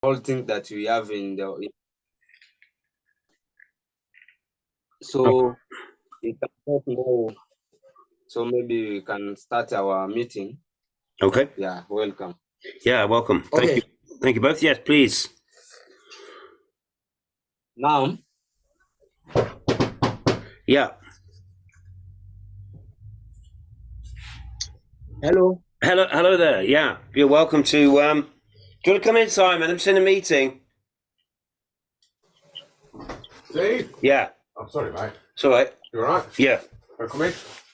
whole thing that we have in the. So we can talk more. So maybe we can start our meeting. Okay. Yeah, welcome. Yeah, welcome. Thank you. Thank you both. Yes, please. Now. Yeah. Hello. Hello there. Yeah, you're welcome to. Do you want to come in, Simon? I'm just in a meeting. Steve? Yeah. I'm sorry, mate. It's all right. You all right? Yeah. Can I come in?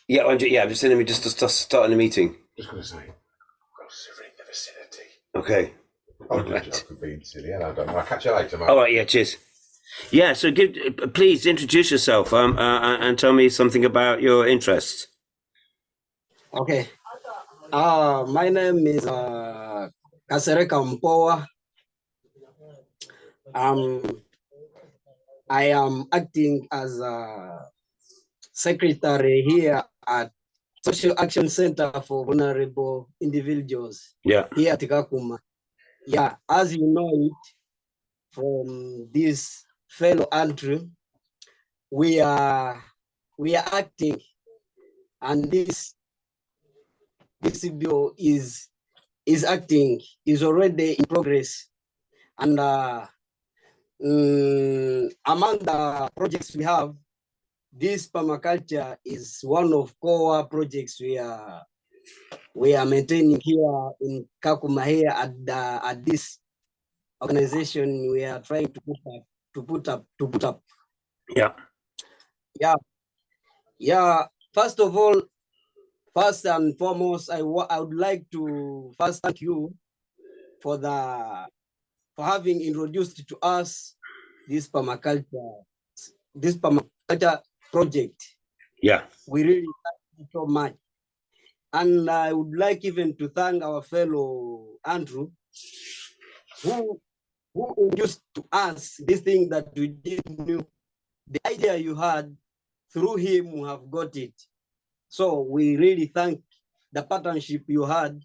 Yeah, I'm just in a just starting a meeting. Just going to say, I've got a sitter in the vicinity. Okay. I've been silly, and I don't know. I'll catch you later, mate. All right. Yeah. Cheers. Yeah. So, please introduce yourself and tell me something about your interests. Okay. My name is Kasereka Mpowa. I am acting as a secretary here at Social Action Center for Vulnerable Individuals. Yeah. Here at Kakuma. Yeah, as you know it from this fellow Andrew, we are acting, and this bill is acting, is already in progress, and among the projects we have, this permaculture is one of core projects we are maintaining here in Kakuma, here at this organization we are trying to put up. Yeah. First of all, first and foremost, I would like to first thank you for having introduced to us this permaculture project. Yeah. We really thank you so much. And I would like even to thank our fellow Andrew, who introduced to us this thing that we didn't know. The idea you had, through him, we have got it. So we really thank the partnership you had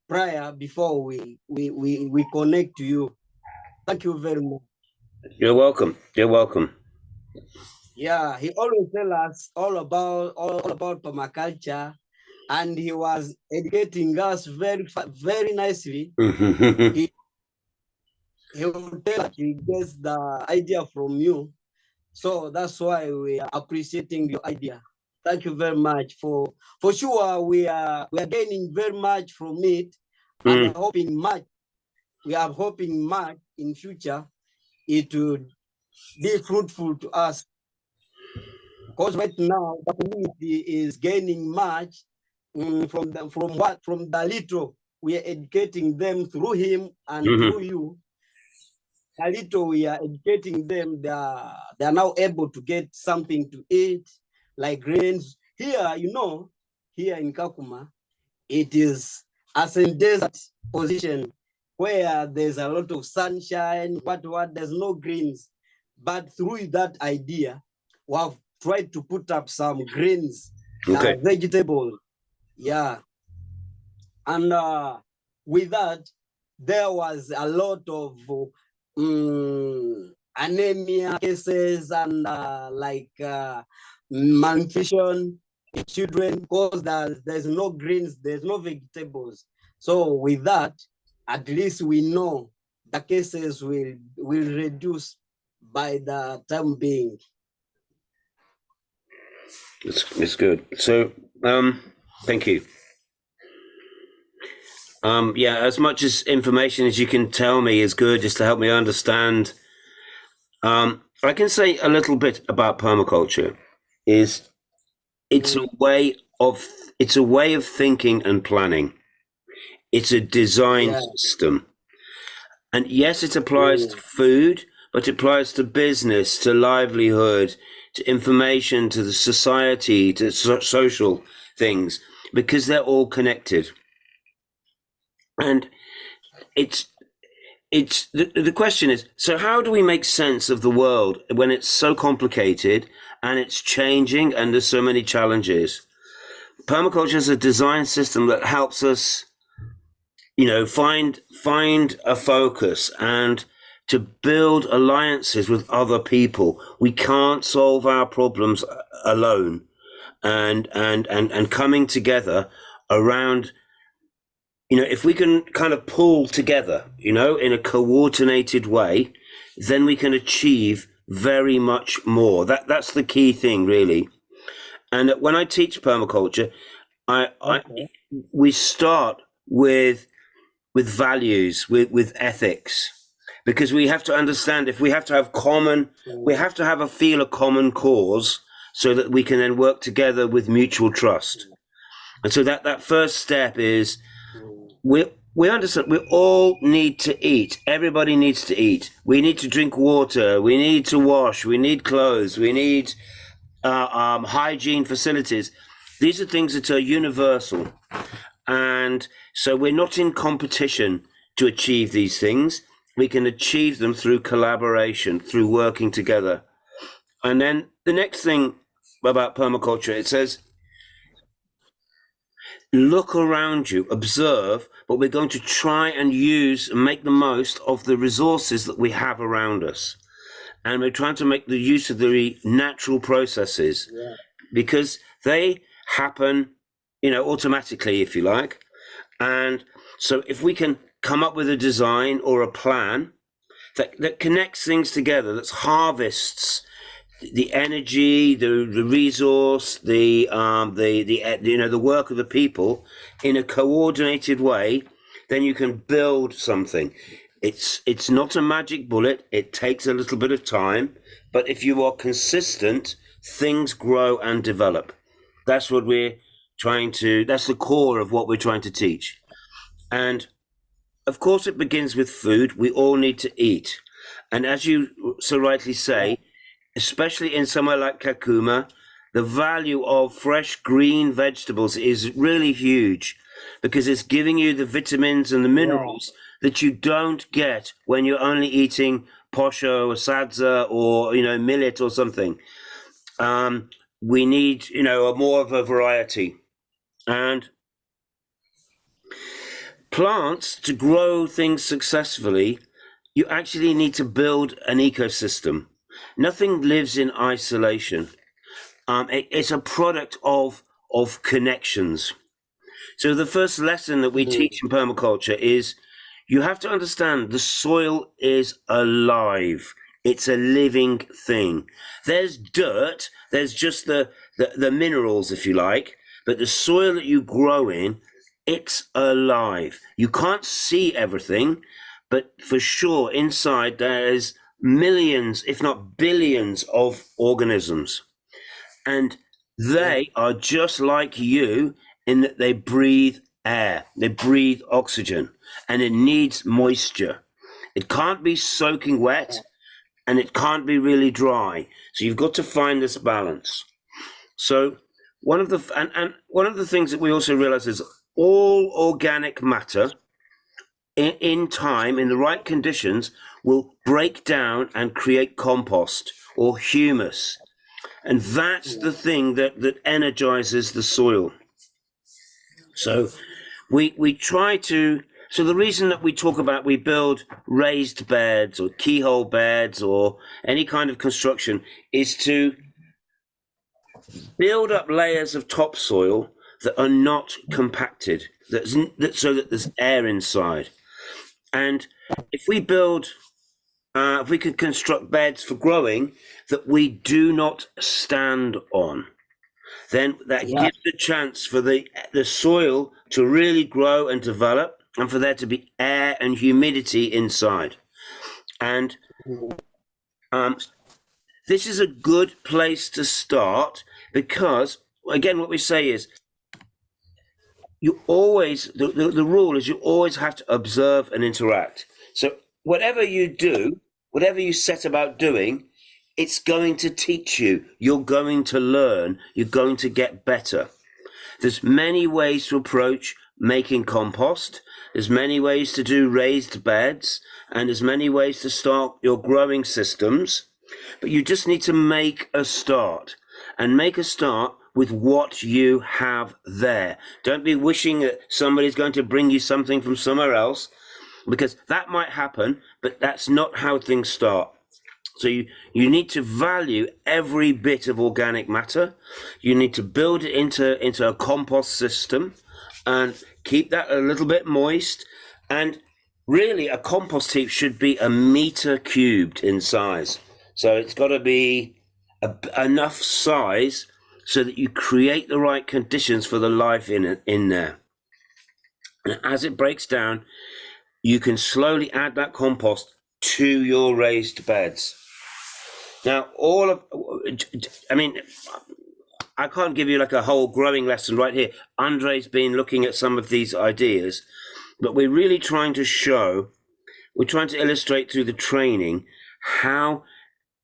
prior before we connect to you. Thank you very much. You're welcome. You're welcome. Yeah, he always tell us all about permaculture, and he was educating us very nicely. he will tell us he gets the idea from you, so that's why we are appreciating your idea. Thank you very much. For sure, we are gaining very much from it, and we are hoping much in future it would be fruitful to us. Because right now the community is gaining much from the little we are educating them through him and through you. A little we are educating them, they are now able to get something to eat, like grains. Here, here in Kakuma, it is as a desert position where there's a lot of sunshine, there's no greens. But through that idea, we have tried to put up some greens, vegetables. Yeah. And with that, there was a lot of anemia cases and malnutrition in children, because there's no greens, there's no vegetables. So with that, at least we know the cases will reduce by the time being. It's good. So, thank you. Yeah, as much as information as you can tell me is good, just to help me understand. I can say a little bit about permaculture. It's a way of thinking and planning. It's a design system, and yes, it applies to food, but it applies to business, to livelihood, to information, to the society, to social things, because they're all connected. And the question is, so how do we make sense of the world when it's so complicated and it's changing and there's so many challenges? Permaculture is a design system that helps us find a focus and to build alliances with other people. We can't solve our problems alone, and coming together around, if we can kind of pull together, in a coordinated way, then we can achieve very much more. That's the key thing, really. And when I teach permaculture, we start with values, with ethics, because we have to understand, if we have to have we have to have a common cause, so that we can then work together with mutual trust. And so that first step is, we understand we all need to eat. Everybody needs to eat. We need to drink water. We need to wash. We need clothes. We need hygiene facilities. These are things that are universal. And so we're not in competition to achieve these things. We can achieve them through collaboration, through working together. And then the next thing about permaculture, it says, look around you, observe, but we're going to try and use and make the most of the resources that we have around us. And we're trying to make the use of the natural processes, because they happen, automatically, if you like. And so if we can come up with a design or a plan that connects things together, that harvests the energy, the resource, the work of the people in a coordinated way, then you can build something. It's not a magic bullet. It takes a little bit of time, but if you are consistent, things grow and develop. That's what that's the core of what we're trying to teach. And of course, it begins with food. We all need to eat. And as you so rightly say, especially in somewhere like Kakuma, the value of fresh green vegetables is really huge, because it's giving you the vitamins and the minerals that you don't get when you're only eating posho or sadza or, millet or something. We need, more of a variety. And plants, to grow things successfully, you actually need to build an ecosystem. Nothing lives in isolation. It's a product of connections. So the first lesson that we teach in permaculture is, you have to understand the soil is alive. It's a living thing. There's dirt, there's just the minerals, if you like, but the soil that you grow in, it's alive. You can't see everything, but for sure inside there's millions, if not billions, of organisms. And they are just like you in that they breathe air, they breathe oxygen, and it needs moisture. It can't be soaking wet, and it can't be really dry. So you've got to find this balance. So one of the things that we also realize is, all organic matter in time, in the right conditions, will break down and create compost or humus. And that's the thing that energizes the soil. So we try to, so the reason that we talk about, we build raised beds or keyhole beds or any kind of construction, is to build up layers of topsoil that are not compacted, so that there's air inside. And if we can construct beds for growing that we do not stand on, then that gives a chance for the soil to really grow and develop, and for there to be air and humidity inside. And this is a good place to start, because, again, what we say is, you always, the rule is, you always have to observe and interact. So whatever you do, whatever you set about doing, it's going to teach you. You're going to learn. You're going to get better. There's many ways to approach making compost. There's many ways to do raised beds, and there's many ways to start your growing systems. But you just need to make a start, and make a start with what you have there. Don't be wishing that somebody's going to bring you something from somewhere else, because that might happen, but that's not how things start. So you need to value every bit of organic matter. You need to build it into a compost system and keep that a little bit moist. And really, a compost heap should be 1 meter cubed in size. So it's got to be enough size so that you create the right conditions for the life in there. And as it breaks down, you can slowly add that compost to your raised beds. Now, I can't give you like a whole growing lesson right here. Andre's been looking at some of these ideas, but we're really trying to illustrate through the training how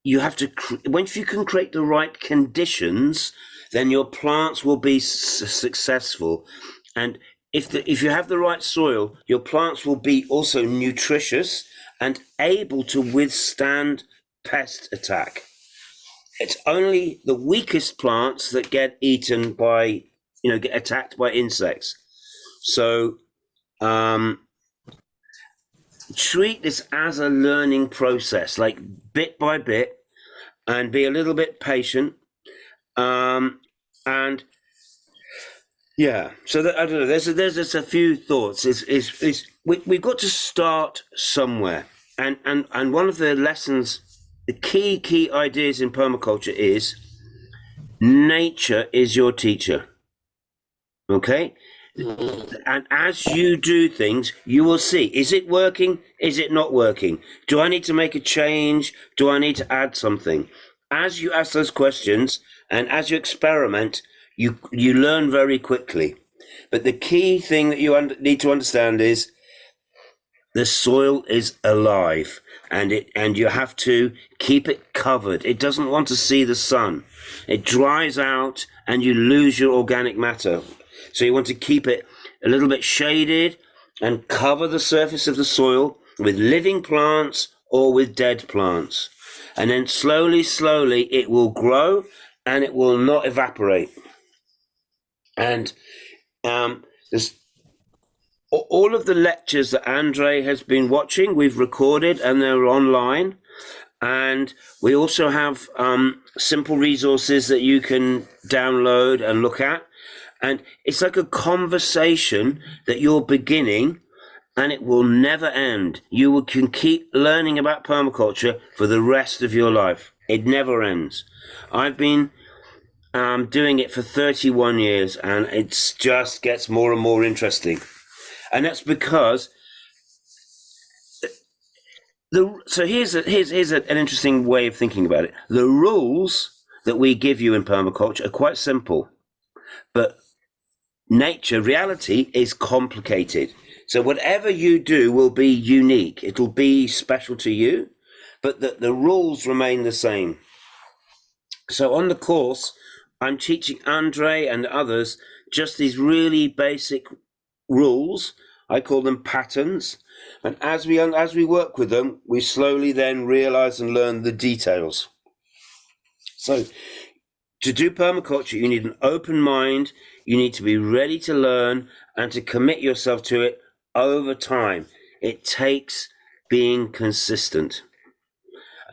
you have to, once you can create the right conditions, then your plants will be successful. And if you have the right soil, your plants will be also nutritious and able to withstand pest attack. It's only the weakest plants that get eaten by, get attacked by insects. So treat this as a learning process, like bit by bit, and be a little bit patient. And yeah, so that, I don't know. There's just a few thoughts. We've got to start somewhere, and one of the lessons, the key ideas in permaculture is nature is your teacher. Okay, and as you do things, you will see: is it working? Is it not working? Do I need to make a change? Do I need to add something? As you ask those questions and as you experiment, you learn very quickly. But the key thing that you need to understand is the soil is alive, and you have to keep it covered. It doesn't want to see the sun. It dries out and you lose your organic matter. So you want to keep it a little bit shaded and cover the surface of the soil with living plants or with dead plants. And then slowly it will grow and it will not evaporate. And there's all of the lectures that Andre has been watching, we've recorded and they're online. And we also have simple resources that you can download and look at. And it's like a conversation that you're beginning, and it will never end. You can keep learning about permaculture for the rest of your life. It never ends. I've been doing it for 31 years, and it just gets more and more interesting. And that's because so here's an interesting way of thinking about it. The rules that we give you in permaculture are quite simple, but reality is complicated. So whatever you do will be unique. It'll be special to you, but the rules remain the same. So on the course, I'm teaching Andre and others just these really basic rules. I call them patterns. And as we work with them, we slowly then realize and learn the details. So to do permaculture, you need an open mind. You need to be ready to learn and to commit yourself to it over time. It takes being consistent.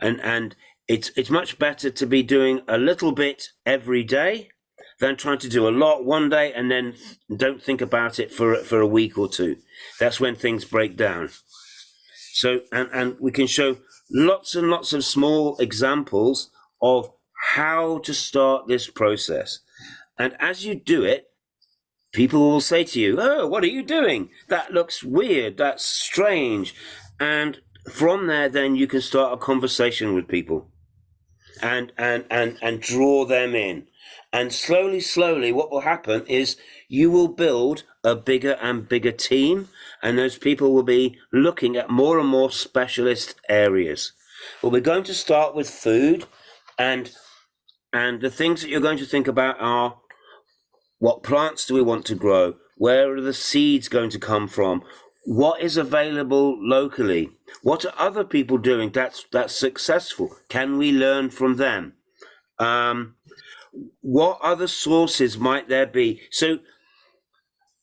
And it's much better to be doing a little bit every day than trying to do a lot one day and then don't think about it for a week or two. That's when things break down. So, and we can show lots and lots of small examples of how to start this process. And as you do it, people will say to you, "Oh, what are you doing? That looks weird. That's strange." And from there, then you can start a conversation with people and draw them in. And slowly, what will happen is you will build a bigger and bigger team, and those people will be looking at more and more specialist areas. But we're going to start with food, and the things that you're going to think about are: what plants do we want to grow? Where are the seeds going to come from? What is available locally? What are other people doing that's successful? Can we learn from them? what other sources might there be? So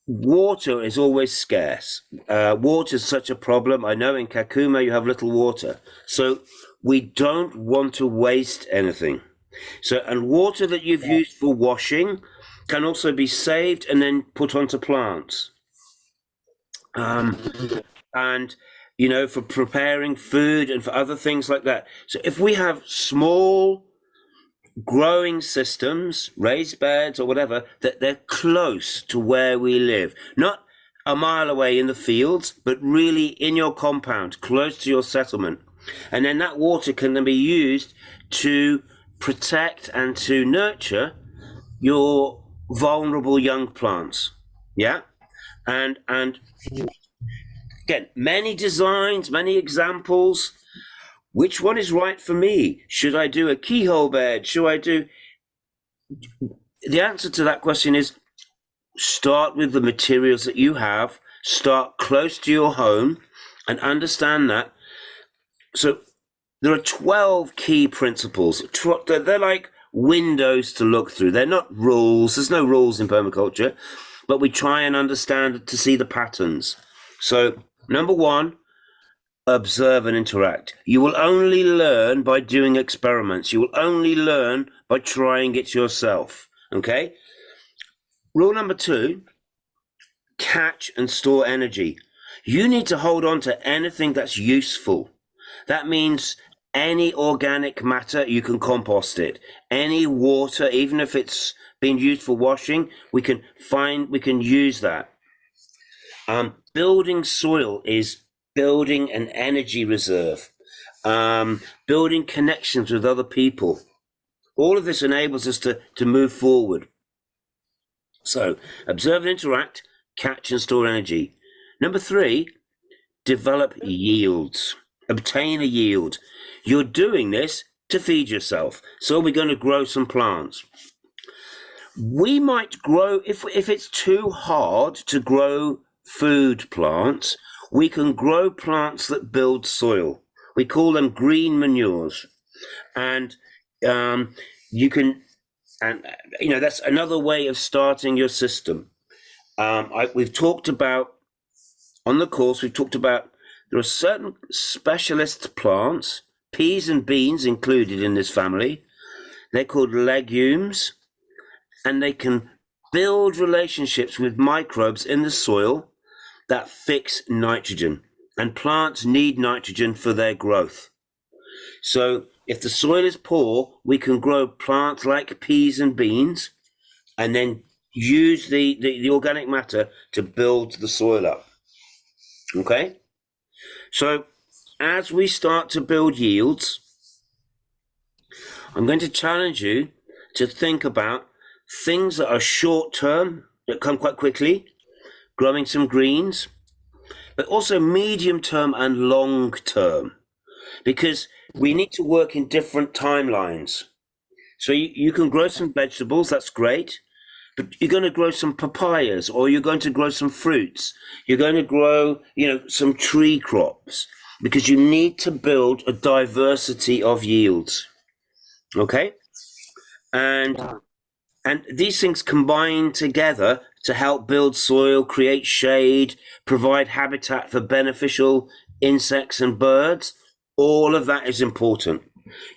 water is always scarce. Water is such a problem. I know in Kakuma you have little water. So we don't want to waste anything. So, and water that you've used for washing can also be saved and then put onto plants. And, you know, for preparing food and for other things like that. So if we have small growing systems, raised beds or whatever, that they're close to where we live, not a mile away in the fields, but really in your compound, close to your settlement. And then that water can then be used to protect and to nurture your vulnerable young plants. Yeah. And again, many designs, many examples. Which one is right for me? Should I do a keyhole bed? Should I do? The answer to that question is start with the materials that you have, start close to your home and understand that. So there are 12 key principles. They're like windows to look through. They're not rules. There's no rules in permaculture, but we try and understand to see the patterns. So number one, observe and interact. You will only learn by doing experiments. You will only learn by trying it yourself. Okay? Rule number two, catch and store energy. You need to hold on to anything that's useful. That means any organic matter, you can compost it. Any water, even if it's been used for washing, we can use that. Building soil is building an energy reserve, building connections with other people. All of this enables us to move forward. So observe and interact, catch and store energy. Number three, develop yields. Obtain a yield. You're doing this to feed yourself. So we're going to grow some plants. We might grow, if it's too hard to grow food plants, we can grow plants that build soil. We call them green manures. And you can, and you know, that's another way of starting your system. We've talked about, on the course, we've talked about there are certain specialist plants, peas and beans included in this family. They're called legumes, and they can build relationships with microbes in the soil that fix nitrogen. And plants need nitrogen for their growth. So if the soil is poor, we can grow plants like peas and beans and then use the organic matter to build the soil up. Okay? So as we start to build yields, I'm going to challenge you to think about things that are short term, that come quite quickly, growing some greens, but also medium term and long term, because we need to work in different timelines. So you can grow some vegetables, that's great, but you're going to grow some papayas, or you're going to grow some fruits. You're going to grow, some tree crops, because you need to build a diversity of yields. Okay? And these things combine together to help build soil, create shade, provide habitat for beneficial insects and birds. All of that is important.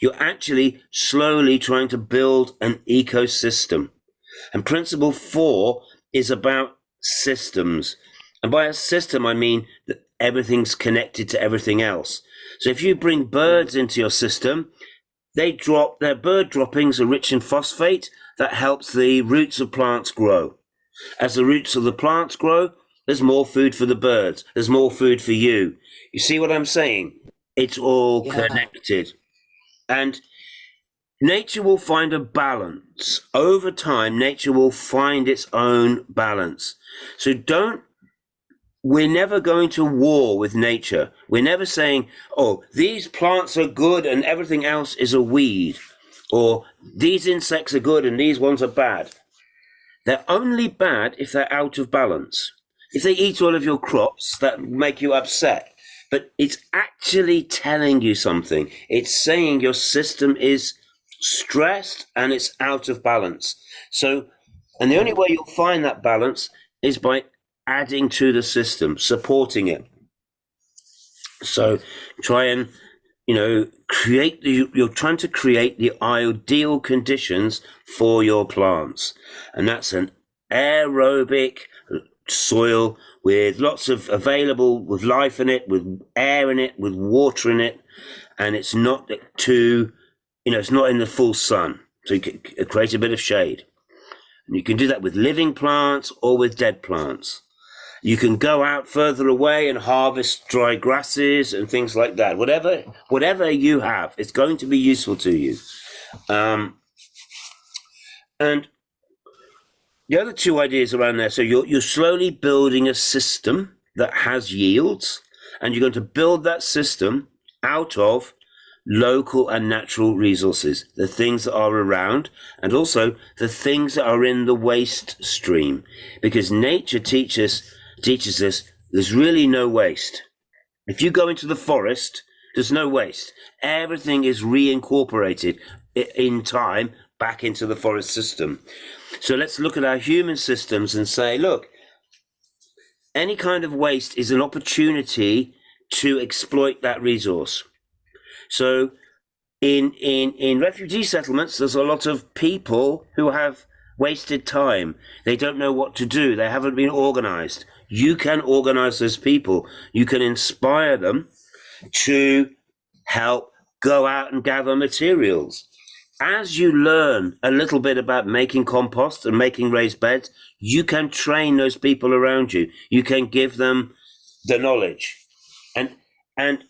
You're actually slowly trying to build an ecosystem. And principle 4 is about systems. And by a system, I mean that everything's connected to everything else. So if you bring birds into your system, their bird droppings are rich in phosphate that helps the roots of plants grow. As the roots of the plants grow, there's more food for the birds. There's more food for you. You see what I'm saying? It's all connected. And nature will find a balance. Over time, nature will find its own balance. So we're never going to war with nature. We're never saying, oh, these plants are good and everything else is a weed. Or these insects are good and these ones are bad. They're only bad if they're out of balance. If they eat all of your crops, that make you upset. But it's actually telling you something. It's saying your system is stressed and it's out of balance. So, and the only way you'll find that balance is by adding to the system, supporting it. So try and, you're trying to create the ideal conditions for your plants. And that's an aerobic soil with lots of available, with life in it, with air in it, with water in it. And it's not too, it's not in the full sun. So you can create a bit of shade. And you can do that with living plants or with dead plants. You can go out further away and harvest dry grasses and things like that. Whatever you have, it's going to be useful to you. And the other two ideas around there, so you're slowly building a system that has yields, and you're going to build that system out of local and natural resources, the things that are around, and also the things that are in the waste stream, because nature teaches us there's really no waste. If you go into the forest, there's no waste. Everything is reincorporated in time back into the forest system. So let's look at our human systems and say, look, any kind of waste is an opportunity to exploit that resource. So in refugee settlements, there's a lot of people who have wasted time. They don't know what to do. They haven't been organized. You can organize those people. You can inspire them to help go out and gather materials. As you learn a little bit about making compost and making raised beds, you can train those people around you. You can give them the knowledge. And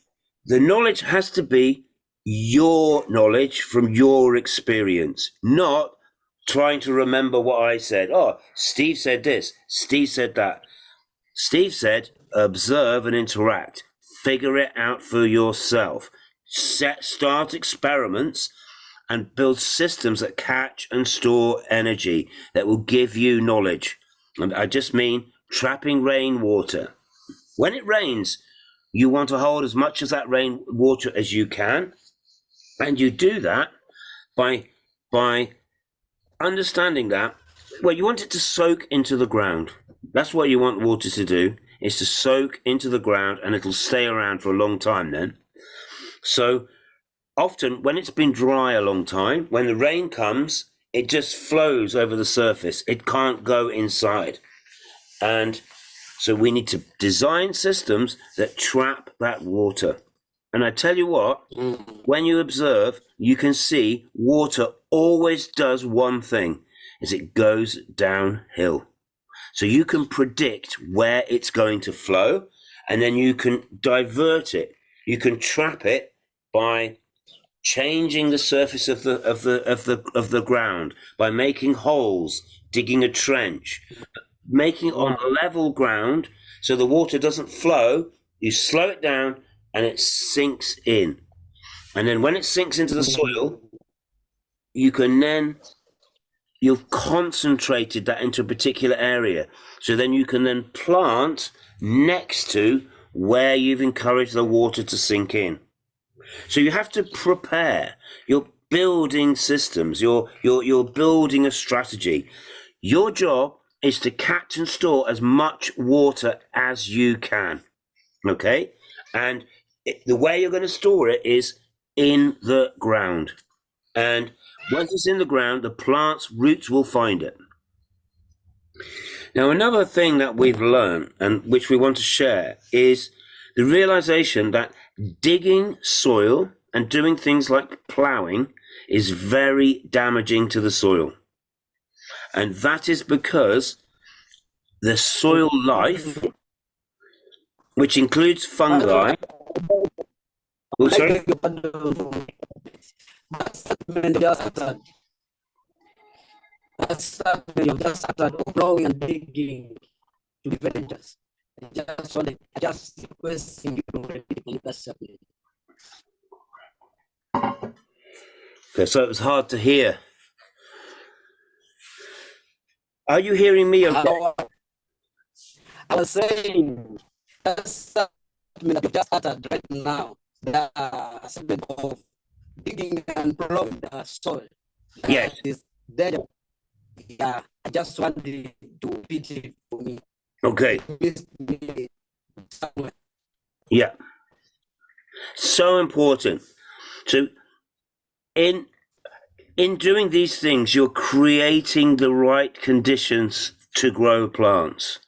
the knowledge has to be your knowledge from your experience, not trying to remember what I said. Oh, Steve said this, Steve said that. Steve said, observe and interact. Figure it out for yourself. Start experiments and build systems that catch and store energy that will give you knowledge. And I just mean trapping rainwater. When it rains, you want to hold as much of that rainwater as you can. And you do that by understanding that, well, you want it to soak into the ground. That's what you want water to do, is to soak into the ground, and it'll stay around for a long time then. So often when it's been dry a long time, when the rain comes, it just flows over the surface. It can't go inside. And so we need to design systems that trap that water. And I tell you what, when you observe, you can see water always does one thing, is it goes downhill. So you can predict where it's going to flow, and then you can divert it. You can trap it by changing the surface of the ground, by making holes, digging a trench, making it on level ground so the water doesn't flow. You slow it down and it sinks in. And then when it sinks into the soil, you've concentrated that into a particular area. So then you can then plant next to where you've encouraged the water to sink in. So you have to prepare. You're building systems. You're building a strategy. Your job is to catch and store as much water as you can. Okay? And the way you're going to store it is in the ground. And once it's in the ground, the plant's roots will find it. Now, another thing that we've learned, and which we want to share, is the realization that digging soil and doing things like plowing is very damaging to the soil. And that is because the soil life, which includes fungi. Oh, sorry? Plowing and digging to be very dangerous. Just requesting you to repeat that subject. Okay, so it was hard to hear. Are you hearing me okay? I was saying that statement that you just uttered right now, the statement of digging and plowing the soil. Yes. Is there. Yeah, I just wanted to repeat it for me. Okay. Yeah. So important. So in doing these things, you're creating the right conditions to grow plants.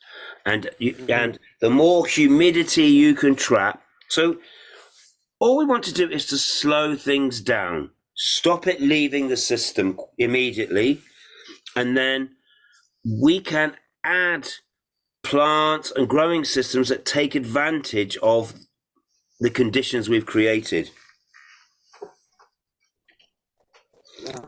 And and the more humidity you can trap. So all we want to do is to slow things down, stop it leaving the system immediately, and then we can add plants and growing systems that take advantage of the conditions we've created. Yeah.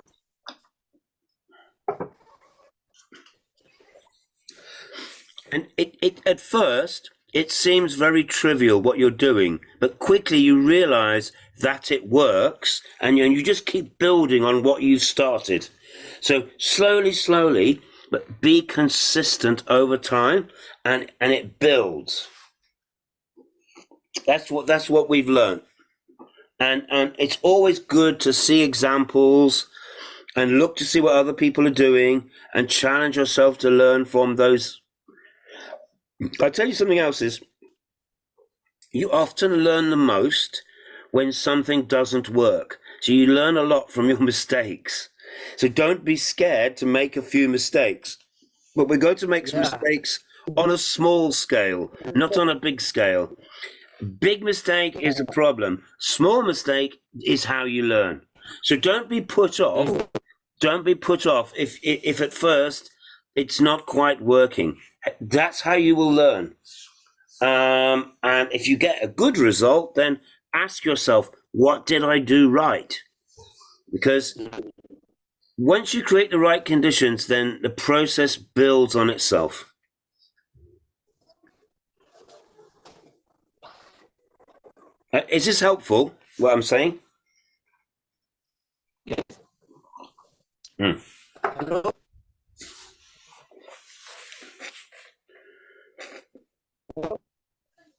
And it at first, it seems very trivial what you're doing, but quickly you realize that it works, and you just keep building on what you've started. So slowly, but be consistent over time, and it builds. That's what we've learned. And it's always good to see examples and look to see what other people are doing and challenge yourself to learn from those. I'll tell you something else is you often learn the most when something doesn't work. So you learn a lot from your mistakes. So don't be scared to make a few mistakes. But we're going to make some mistakes on a small scale, not on a big scale. Big mistake is a problem. Small mistake is how you learn. So don't be put off. Don't be put off if at first it's not quite working. That's how you will learn. And if you get a good result, then ask yourself, what did I do right? Because once you create the right conditions, then the process builds on itself. Is this helpful, what I'm saying? Yes. Hello?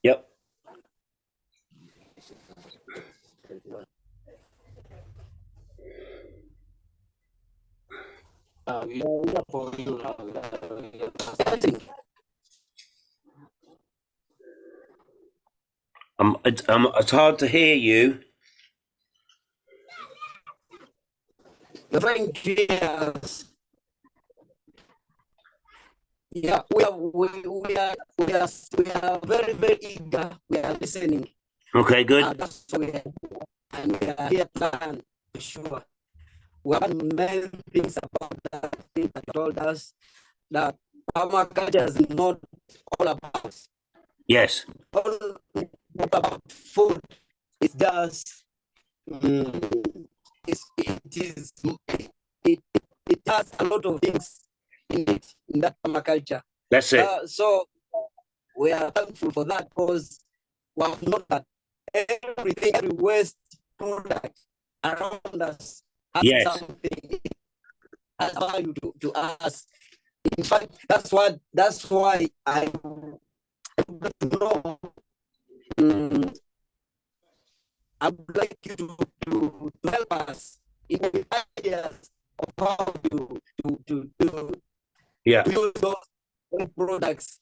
Yep. It's hard to hear you. Thank you. Yeah, we are very, very eager. We are listening. Okay, good. That's what we have. And we are here to learn for sure. We have many things about that thing that told us that permaculture is not all about. Yes. All about food. It's just it has a lot of things in it, in that permaculture. That's it. So we are thankful for that because we have known that everything, every waste product around us has something, has value to us. In fact, that's why I would know. I would like you to help us in the ideas of how to use those products.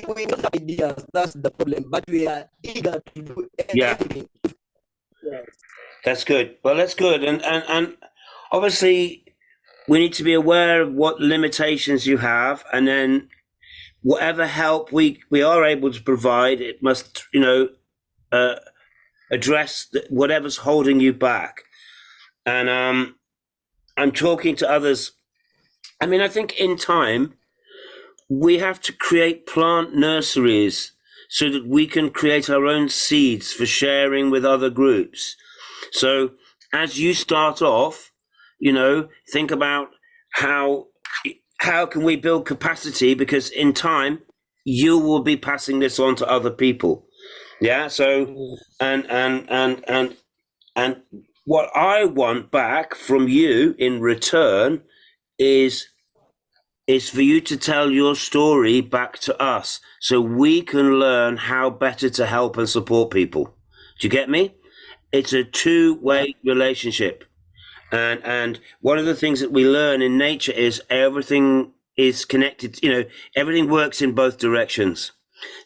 We don't have ideas, that's the problem, but we are eager to do everything. Yes. That's good. Well, that's good. And obviously we need to be aware of what limitations you have, and then whatever help we are able to provide, it must, address whatever's holding you back. And I'm talking to others. I mean, I think in time, we have to create plant nurseries so that we can create our own seeds for sharing with other groups. So as you start off, think about how can we build capacity, because in time, you will be passing this on to other people. Yeah. So, and what I want back from you in return is for you to tell your story back to us so we can learn how better to help and support people. Do you get me? It's a two-way relationship. And one of the things that we learn in nature is everything is connected. Everything works in both directions.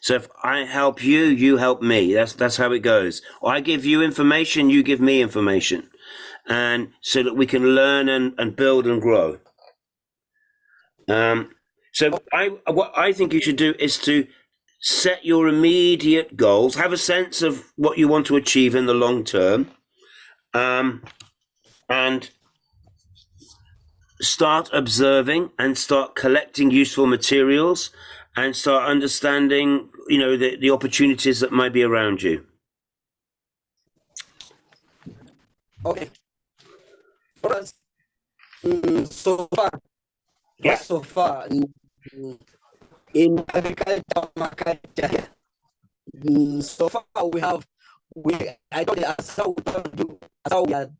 So if I help you, you help me. That's how it goes. I give you information, you give me information, and so that we can learn and build and grow. So what I think you should do is to set your immediate goals, have a sense of what you want to achieve in the long term, and start observing and start collecting useful materials and start understanding, the opportunities that might be around you. Okay. For us, so far, Yeah. so far in agriculture, permaculture, so far I told you as how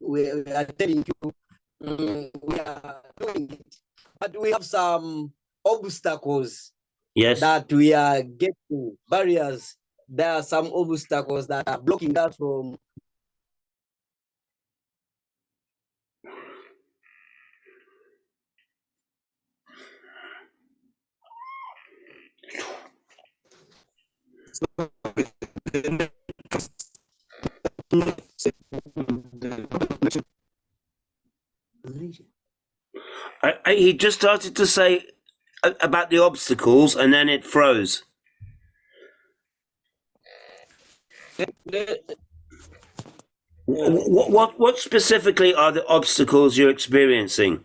we are telling you, we are doing it, but we have some obstacles. Yes. That we are getting barriers. There are some obstacles that are blocking us from. He just started to say about the obstacles and then it froze. What specifically are the obstacles you're experiencing?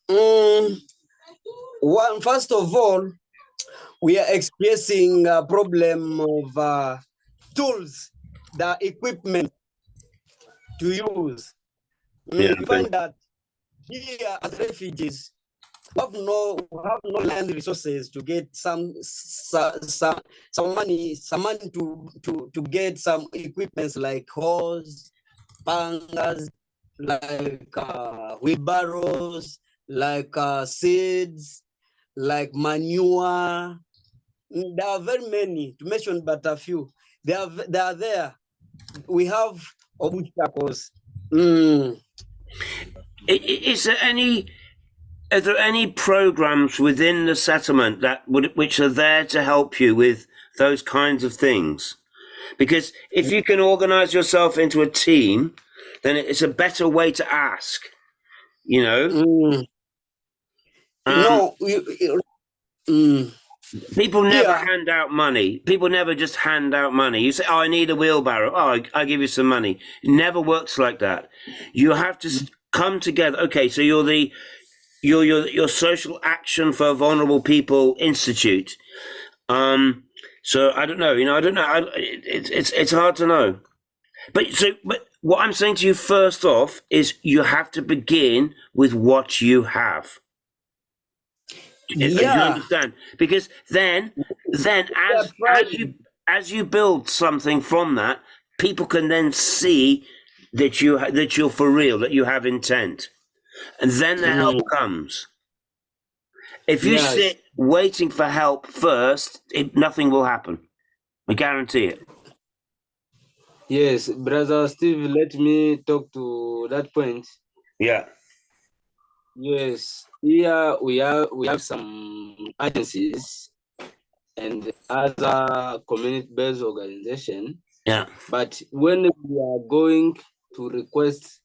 First of all, we are experiencing a problem of tools, the equipment to use. Yeah, We find that here as refugees, we have no land resources to get some money to get some equipments like hose, pangas, like wheelbarrows, like seeds, like manure. There are very many to mention, but a few. They are there. We have obstacles. Are there any programs within the settlement which are there to help you with those kinds of things? Because if you can organize yourself into a team, then it's a better way to ask, People never hand out money. People never just hand out money. You say, "Oh, I need a wheelbarrow." "Oh, I give you some money." It never works like that. You have to come together. Okay, so you're your Social Action for Vulnerable People Institute. So I don't know. I don't know. It's hard to know. But what I'm saying to you first off is you have to begin with what you have. You understand? Because then as you build something from that, people can then see that you're for real, that you have intent, and then the help comes. If you sit waiting for help first, nothing will happen. I guarantee it. Yes, brother Steve, let me talk to that point. Yeah. Yes, here we have some agencies and other community-based organization. Yeah. But when we are going to request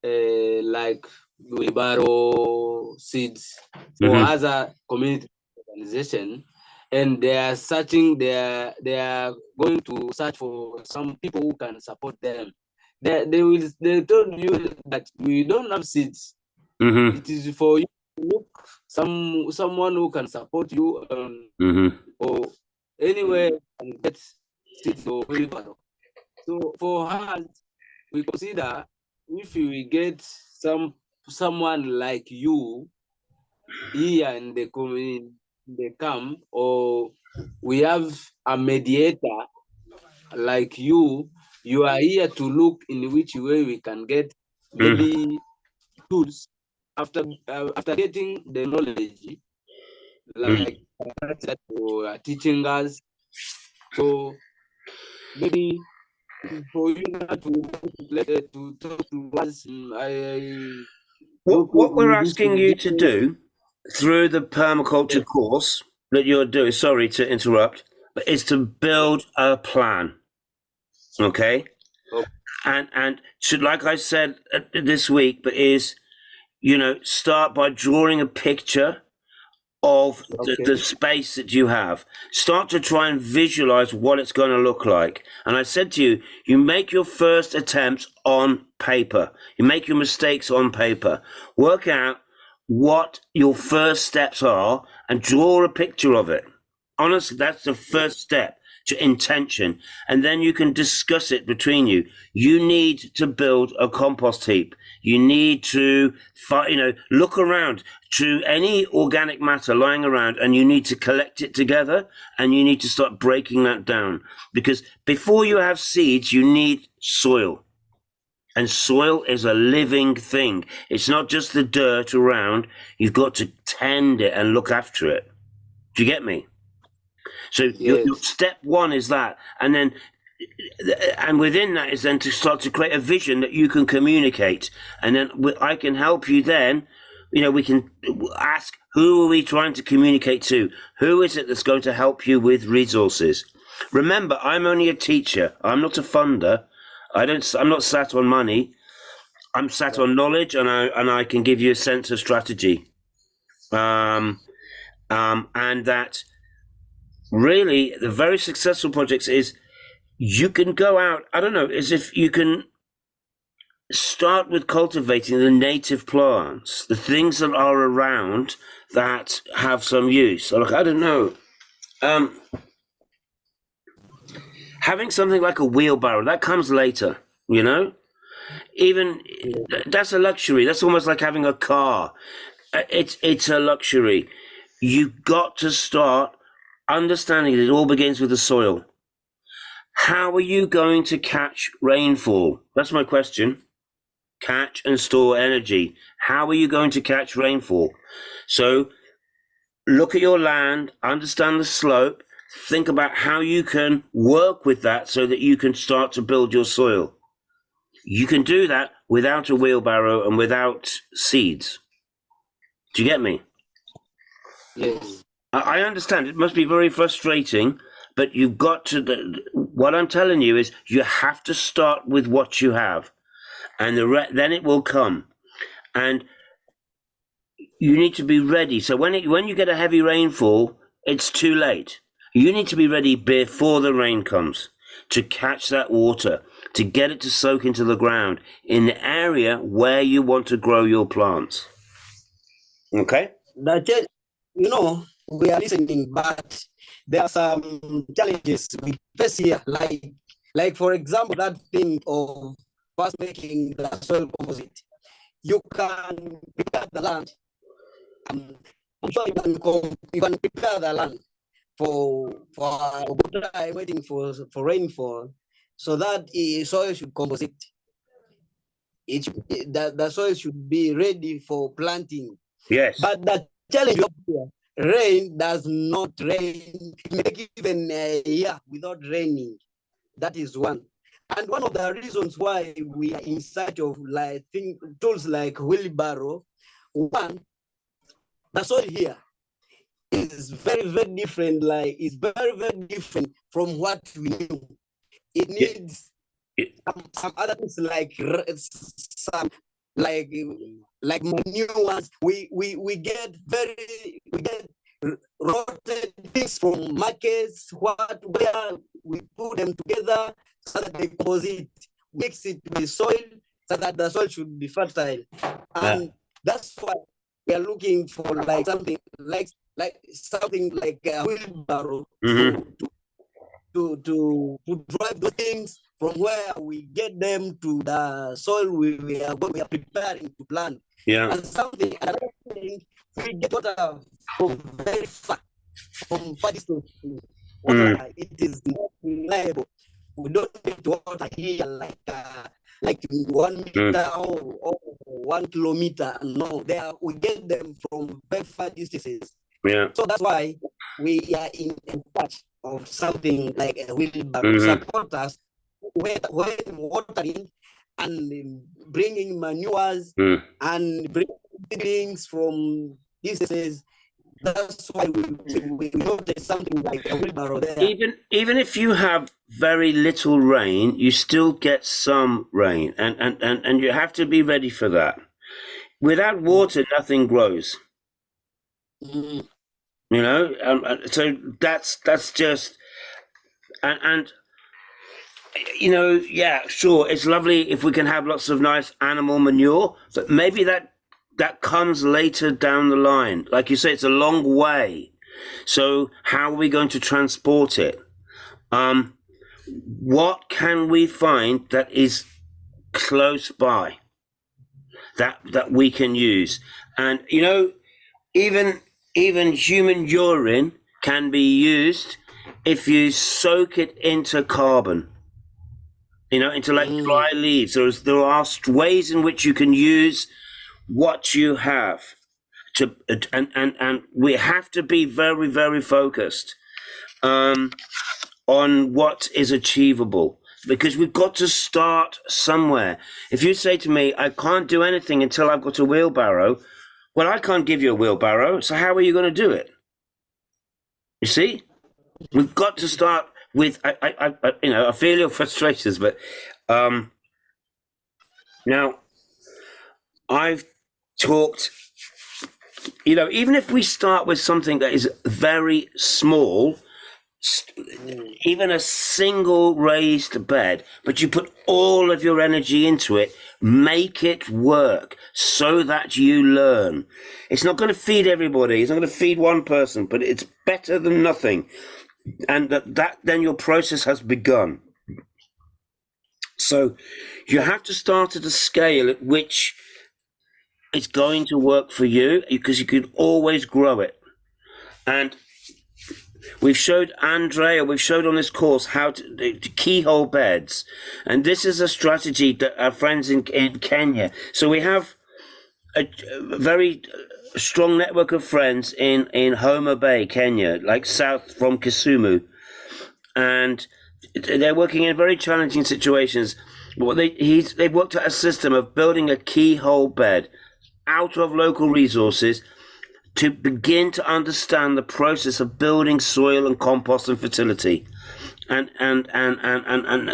like wheelbarrow seeds for other community organization, and they are searching, they are going to search for some people who can support them. They told you that we don't have seeds. It is for you to look someone who can support you or anywhere and get seeds or wheelbarrow. So for us, we consider if we get someone like you here in the camp, or we have a mediator like you are here to look in which way we can get maybe tools after getting the knowledge, like that you are teaching us. So maybe for you not to talk to us. What we're in this asking you to do through the permaculture course that you're doing, sorry to interrupt, but is to build a plan. Okay? Okay. And should, like I said this week, but is, start by drawing a picture of the space that you have. Start to try and visualize what it's going to look like. And I said to you, you make your first attempts on paper. You make your mistakes on paper. Work out what your first steps are and draw a picture of it. Honestly, that's the first step to intention. And then you can discuss it between you. You need to build a compost heap. You need to, look around to any organic matter lying around, and you need to collect it together, and you need to start breaking that down. Because before you have seeds, you need soil. And soil is a living thing. It's not just the dirt around. You've got to tend it and look after it. Do you get me? So your step one is that. And then, and within that is then to start to create a vision that you can communicate. And then I can help you then. We can ask, who are we trying to communicate to? Who is it that's going to help you with resources? Remember, I'm only a teacher. I'm not a funder. I'm not sat on money. I'm sat on knowledge, and I can give you a sense of strategy. And that really the very successful projects is you can go out, I don't know, as if you can start with cultivating the native plants, the things that are around that have some use. So, I don't know. Having something like a wheelbarrow, that comes later, Even that's a luxury. That's almost like having a car. It's a luxury. You've got to start understanding that it all begins with the soil. How are you going to catch rainfall? That's my question. Catch and store energy. How are you going to catch rainfall? So look at your land, understand the slope, think about how you can work with that so that you can start to build your soil. You can do that without a wheelbarrow and without seeds. Do you get me? Yes. I understand. It must be very frustrating, but you've got to, what I'm telling you is you have to start with what you have, and then it will come. And you need to be ready. So when you get a heavy rainfall, it's too late. You need to be ready before the rain comes to catch that water, to get it to soak into the ground in the area where you want to grow your plants. Okay? We are listening, but there are some challenges we face here, like for example, that thing of first making the soil composite. You can prepare the land. I'm sure you can prepare the land for a good time waiting for rainfall, so that soil should composite. The soil should be ready for planting. Yes. But the challenge here, rain does not rain. Make even a year without raining. That is one. And one of the reasons why we are in search of tools like wheelbarrow, one, the soil here is very, very different. It's very, very different from what we knew. It needs some other things like some like manures. We get rotten things from markets, where we put them together so that they composite, mix it with soil so that the soil should be fertile. And that's why we are looking for something like a wheelbarrow to drive the things from where we get them to the soil we are preparing to plant. Yeah. And another thing, we get water from very far, from far distance. It is not reliable. We don't get water here like 1 meter or 1 kilometer. No, we get them from very far distances. Yeah. So that's why we are in search of something like a wheelbarrow to support us when watering and bringing manures and bringing things from distances. That's why we noted something like a wheelbarrow there. Even if you have very little rain, you still get some rain, and you have to be ready for that. Without water, nothing grows. Mm. You know, so that's just and you know, yeah, sure, it's lovely if we can have lots of nice animal manure, but maybe that comes later down the line. Like you say, it's a long way. So how are we going to transport it? What can we find that is close by that we can use? And you know, even human urine can be used if you soak it into carbon. You know, into like dry leaves. There are ways in which you can use what you have to, and we have to be very, very focused on what is achievable, because we've got to start somewhere. If you say to me, I can't do anything until I've got a wheelbarrow, well, I can't give you a wheelbarrow, so how are you going to do it? You see, we've got to start with. I you know, I feel your frustrations, but now I've talked. You know, even if we start with something that is very small, even a single raised bed, but you put all of your energy into it, make it work so that you learn. It's not going to feed everybody. It's not going to feed one person, but it's better than nothing. And that then your process has begun. So you have to start at a scale at which it's going to work for you, because you can always grow it. And we've showed Andrea, we've showed on this course how to keyhole beds. And this is a strategy that our friends in Kenya. So we have a very strong network of friends in Homa Bay, Kenya, like south from Kisumu. And they're working in very challenging situations. Well, they've worked out a system of building a keyhole bed out of local resources to begin to understand the process of building soil and compost and fertility. And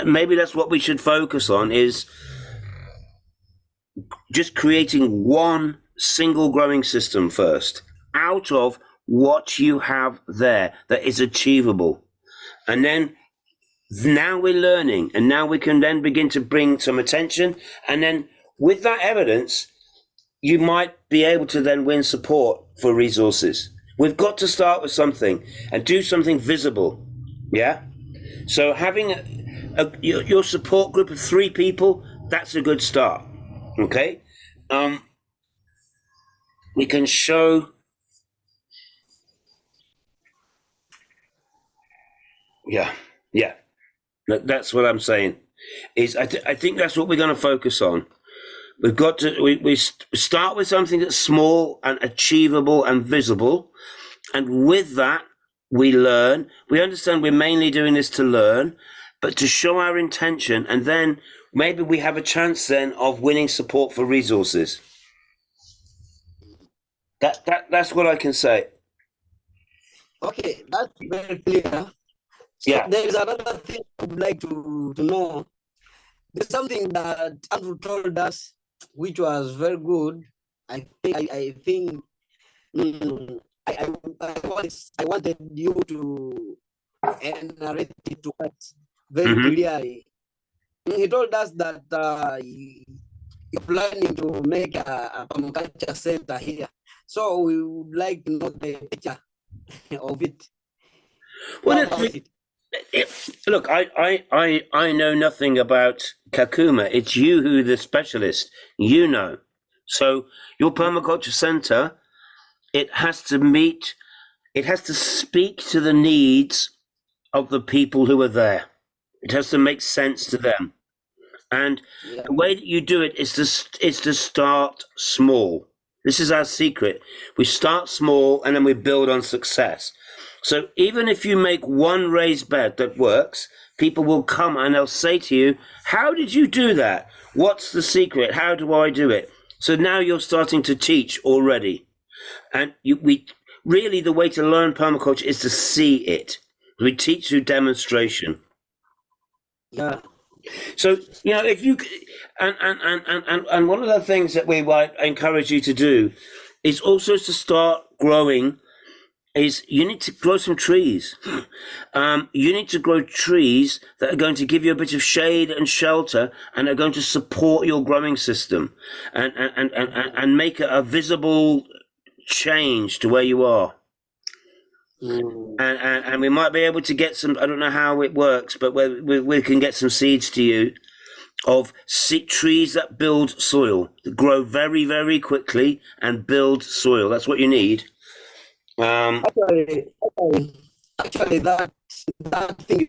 maybe that's what we should focus on, is just creating one single growing system first out of what you have there that is achievable. And then now we're learning, and now we can then begin to bring some attention. And then with that evidence, you might be able to then win support for resources. We've got to start with something and do something visible. Yeah. So having your support group of 3 people, that's a good start. Okay. We can show. Yeah. That's what I'm saying. Is I think that's what we're going to focus on. We've got to we start with something that's small and achievable and visible, and with that we learn. We understand we're mainly doing this to learn, but to show our intention, and then maybe we have a chance then of winning support for resources. That's what I can say. Okay, that's very clear. So Yeah. there is another thing I would like to know. There's something that Andrew told us, which was very good. I think I wanted you to narrate it to us very clearly. He told us that you're planning to make a permaculture center here. So we would like to know the picture of it. Well, look, I know nothing about Kakuma. It's you who the specialist. You know. So your permaculture center, it has to speak to the needs of the people who are there. It has to make sense to them. And the way that you do it is to start small. This is our secret. We start small and then we build on success. So even if you make one raised bed that works, people will come and they'll say to you, how did you do that? What's the secret? How do I do it? So now you're starting to teach already. And really, the way to learn permaculture is to see it. We teach through demonstration. Yeah. So, you know, if you, and one of the things that we might encourage you to do is also to start growing, is you need to grow some trees. You need to grow trees that are going to give you a bit of shade and shelter and are going to support your growing system and make a visible change to where you are. And we might be able to get some, I don't know how it works, but we can get some seeds to you of trees that build soil, that grow very, very quickly and build soil. That's what you need. Actually, that thing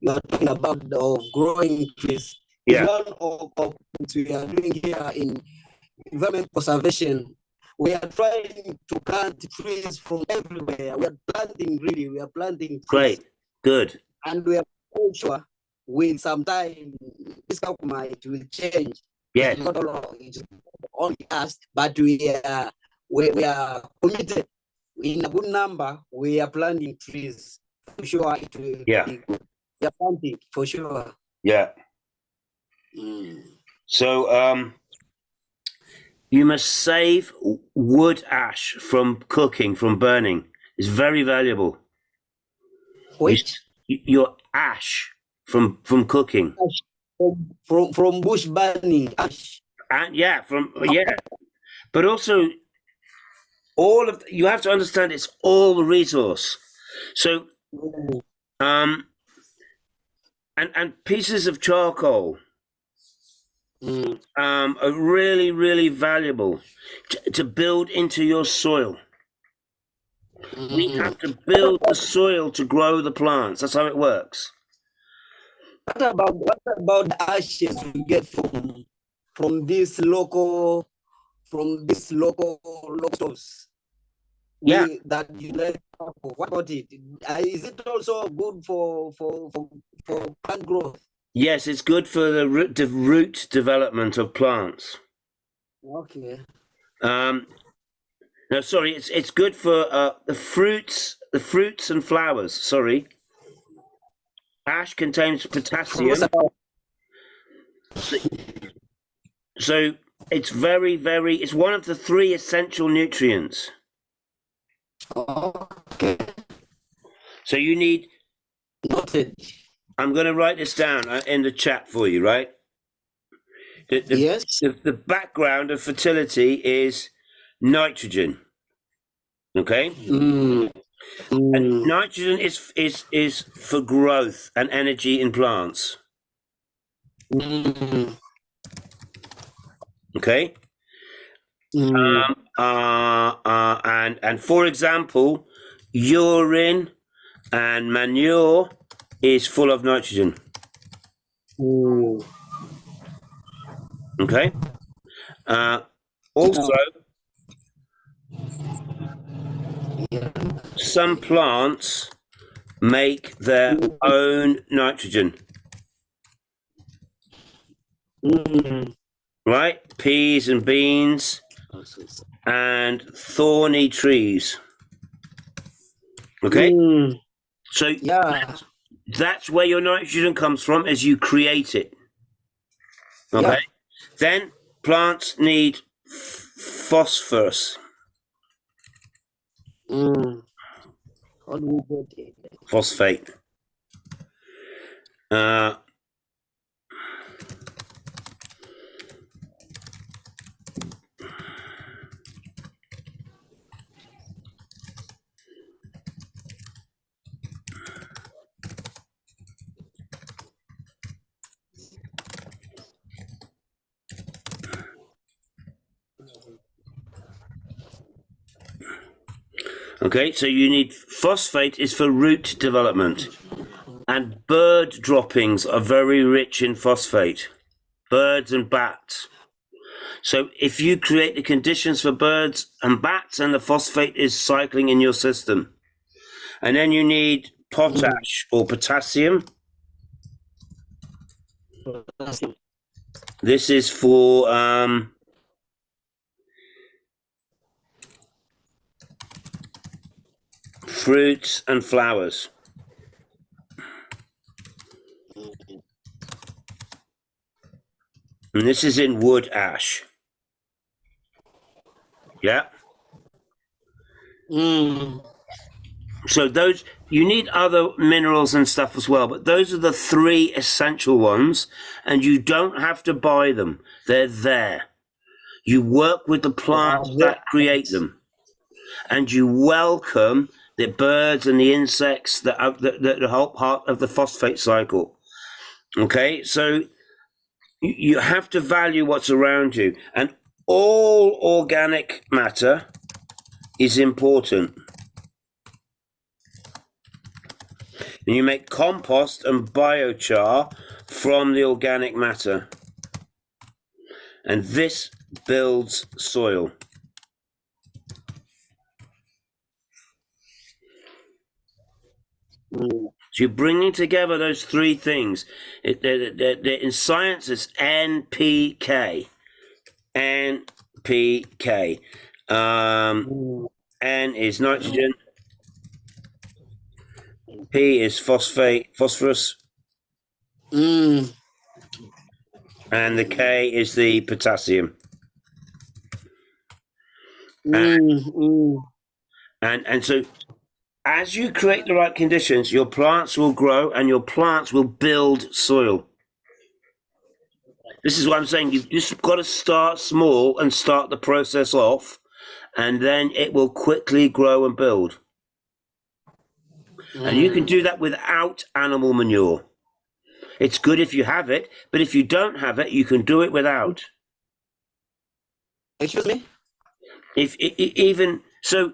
you're talking about of growing trees is one of what we are doing here in environment conservation. We are trying to plant trees from everywhere. We are planting trees. Great, good. And we are sure with some time this Kakuma it will change. Yes. Not only us, but we are committed. In a good number, we are planting trees. For sure, it will be good. We are planting for sure. Yeah. So, you must save wood ash from cooking, from burning. It's very valuable. Wait. Your ash from cooking. Ash from bush burning ash. And but also all of you have to understand it's all resource. So and pieces of charcoal are really, really valuable to build into your soil. We have to build the soil to grow the plants. That's how it works. What about the ashes we get from this local stores? Yeah. That you let. What about it? Is it also good for plant growth? Yes, it's good for the root development of plants. Okay. No, sorry, it's good for the fruits and flowers. Sorry. Ash contains potassium. So it's very, very, it's one of the 3 essential nutrients. Okay. So you need. Noted. I'm going to write this down in the chat for you, right? Yes. The background of fertility is nitrogen. Okay. And nitrogen is for growth and energy in plants. Okay. And for example, urine and manure is full of nitrogen. Okay. Also, some plants make their own nitrogen. Right? Peas and beans and thorny trees. Okay? So that's where your nitrogen comes from, as you create it. Okay? Then plants need phosphorus. How do we get it? Phosphate. Okay, so you need phosphate is for root development, and bird droppings are very rich in phosphate, birds and bats. So if you create the conditions for birds and bats, and the phosphate is cycling in your system, and then you need potash or potassium, This is for fruits and flowers. And this is in wood ash. Yeah. So those, you need other minerals and stuff as well, but those are the 3 essential ones, and you don't have to buy them. They're there. You work with the plants that create them, and you welcome the birds and the insects that are the whole part of the phosphate cycle. Okay, so you have to value what's around you, and all organic matter is important. And you make compost and biochar from the organic matter. And this builds soil. So you're bringing together those 3 things. In science, it's NPK. NPK. N is nitrogen. P is phosphorus. And the K is the potassium. And so as you create the right conditions, your plants will grow and your plants will build soil. This is what I'm saying. You've just got to start small and start the process off, and then it will quickly grow and build. And you can do that without animal manure. It's good if you have it, but if you don't have it, you can do it without. Excuse me? Even so,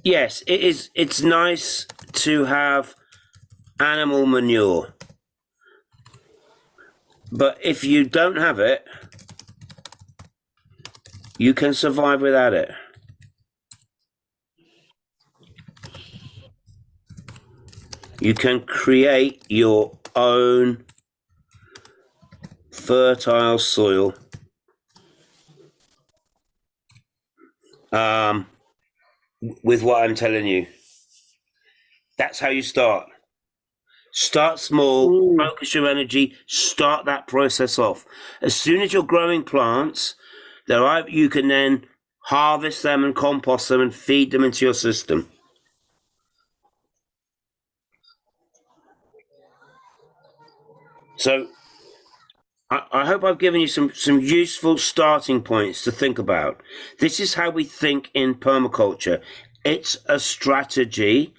yes, it's nice to have animal manure. But if you don't have it, you can survive without it. You can create your own fertile soil with what I'm telling you. That's how you start. Start small, focus your energy, start that process off. As soon as you're growing plants, you can then harvest them and compost them and feed them into your system. So I hope I've given you some useful starting points to think about. This is how we think in permaculture. It's a strategy,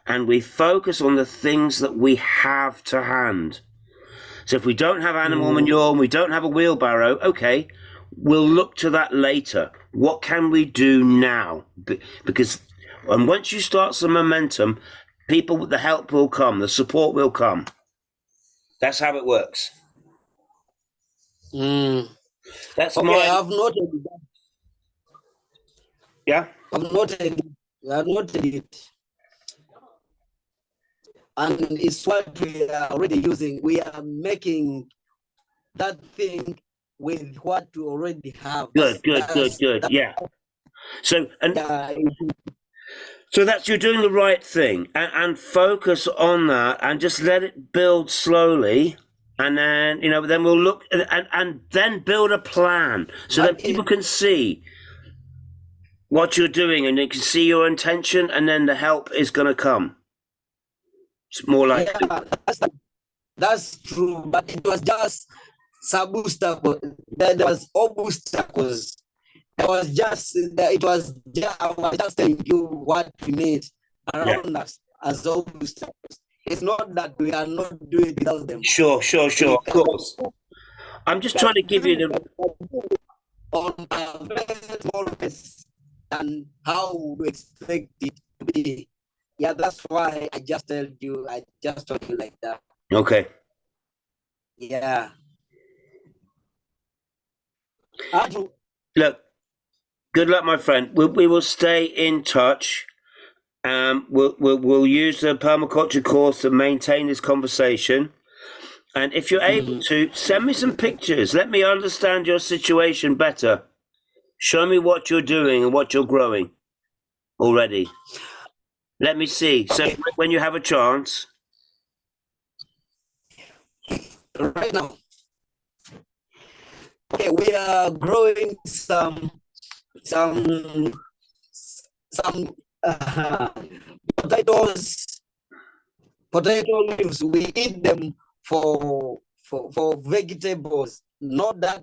and we focus on the things that we have to hand. So if we don't have animal manure and we don't have a wheelbarrow, okay, we'll look to that later. What can we do now? Because once you start some momentum, the help will come, the support will come. That's how it works. That's okay, I've noted that. Yeah? I've noted it. And it's what we are already using. We are making that thing with what we already have. Good. Yeah. So that's, you're doing the right thing, and focus on that and just let it build slowly. And then, then we'll look and then build a plan so that people can see what you're doing and they can see your intention, and then the help is going to come. It's more like... Yeah, that's true, but it was just obstacles. There was obstacles. I was just telling you what we need around us as obstacles. It's not that we are not doing it without them. Sure, of course. I'm just trying to give you the... On a very small base and how we expect it to be. Yeah, that's why I just told you like that. Okay. Yeah. Look, good luck, my friend. We will stay in touch. We'll use the permaculture course to maintain this conversation. And if you're able to, send me some pictures. Let me understand your situation better. Show me what you're doing and what you're growing already. Let me see. So when you have a chance. Right now, okay, we are growing some potato leaves. We eat them for vegetables, not that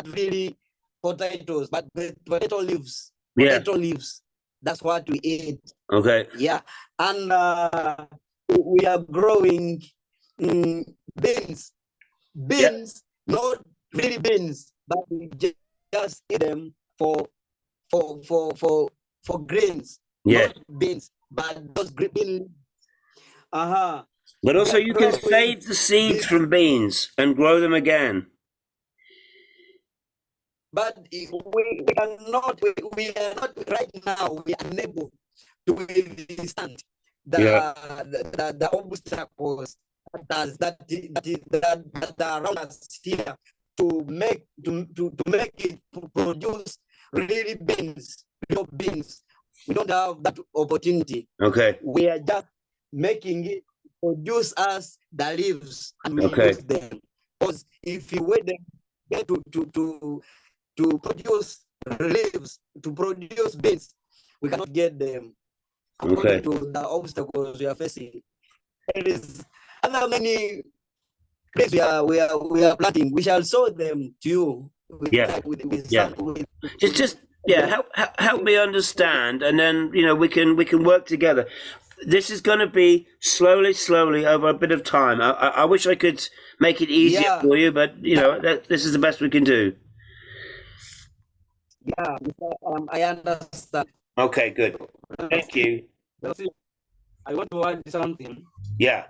really potatoes, but the potato leaves. Yeah. Potato leaves. That's what we eat. Okay. Yeah, and we are growing beans. Beans, not really beans, but we just eat them for grains. Yeah. Not beans, but those green. But also you can save the seeds from beans and grow them again. But we are not right now. We are unable to withstand the obstacles that are around us here to make it produce really beans, real beans. We don't have that opportunity. Okay. We are just making it produce us the leaves and we use them. Because if you wait them to produce leaves, to produce beans, we cannot get them. According to the obstacles we are facing. There is other many trees we are planting. We shall show them to you. Just help me understand, and then we can work together. This is going to be slowly over a bit of time. I wish I could make it easier for you, but this is the best we can do. Yeah, I understand. Okay, good. Thank you. I want to add something. Yeah.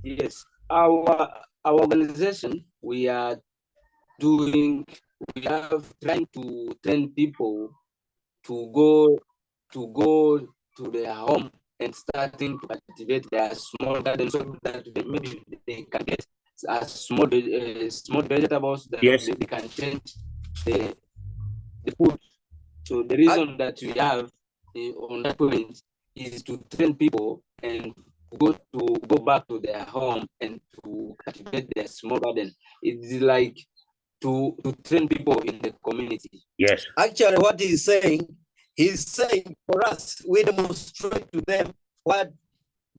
Yes, our organization, we are trying to train people to go to their home and starting to cultivate their small garden so that maybe they can get small vegetables that they can change the food. So the reason that we have on that point is to train people and go back to their home and to cultivate their small garden. It's like to train people in the community. Yes. Actually, what he's saying for us, we demonstrate to them what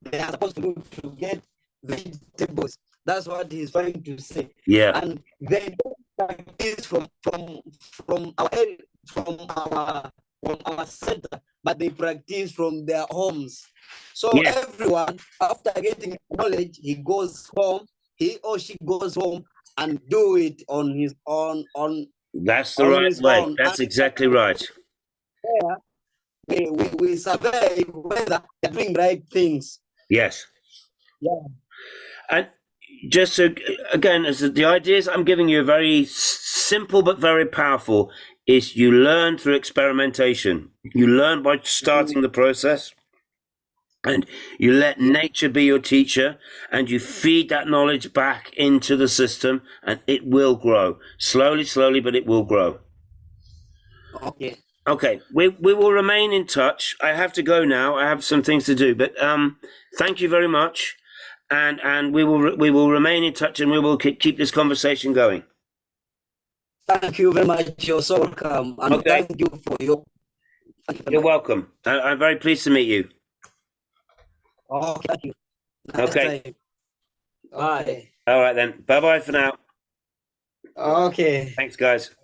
they are supposed to do to get vegetables. That's what he's trying to say. Yeah. And they don't practice from our area, from our center, but they practice from their homes. So everyone, after getting knowledge, he or she goes home and do it on his own. That's the right way. That's exactly right. Yeah, we survey whether they're doing right things. Yes. Yeah. And just so, again, as the ideas I'm giving you are very simple but very powerful. Is you learn through experimentation. You learn by starting the process, and you let nature be your teacher, and you feed that knowledge back into the system, and it will grow slowly, but it will grow. Okay. Okay, we will remain in touch. I have to go now. I have some things to do, but thank you very much, and we will remain in touch, and we will keep this conversation going. Thank you very much. You're so welcome, and thank you for your. You're welcome. I'm very pleased to meet you. Oh, thank you. Okay. Bye. All right then. Bye for now. Okay. Thanks, guys.